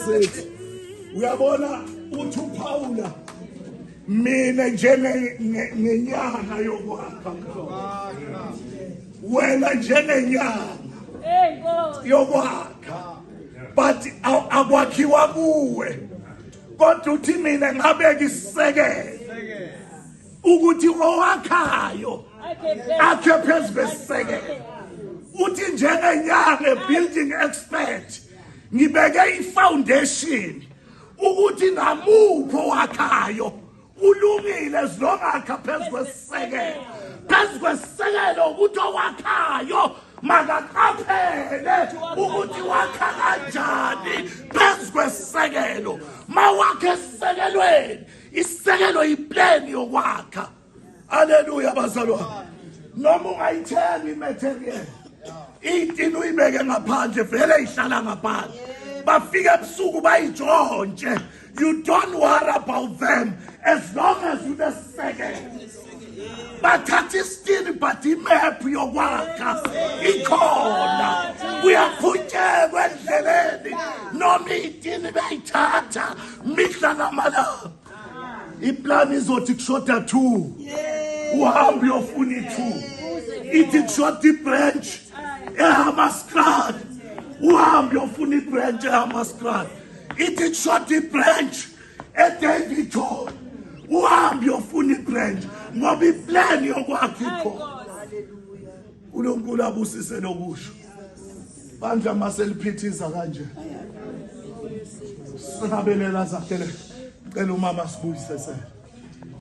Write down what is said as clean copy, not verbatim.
sethu uyabona uthi uPaula mina njengenyanga yokwakha wena njengenyanga yokwakha but akwakhiwa kuwe kodwa uthi mina ngabeka isisekelo ukuthi owakhayo akhe phezu kwesisekelo uthi njengenyanga building expert ngibeke ifoundation ukuthi namupho wakhayo ulungile zilongakha phezu kwesisekelo ukuthi owakhayo makaqaphele ukuthi wakha kanjani phezu kwesisekelo mawakhe esisekelweni isisekelo iplan yokwakha haleluya bazalwane noma ungayithenga imaterial itini uyibeke ngaphandle vele ihlala ngaphandle bafika ebusuku bayijonshe you don't worry about them as long as unesisekelo bathatha isitini but imap yokwakha ikhona uyaqhutyekwa endleleni noma itini beyithatha mihla namalanga iplan izothi kushoda 2 uhambe uyofuna i2 ithi kushoda ibranch eHamaskrat uhambe uyofuna ibranch eHamaskrat ithi kushoda ibranch eDavidton uhambe uyofuna ibranch ngoba iplan yokwakha ikhona uNkulunkulu abusise lokusho bandla maseliphithiza kanje singabelela Sakhile cela umama sibuyise sena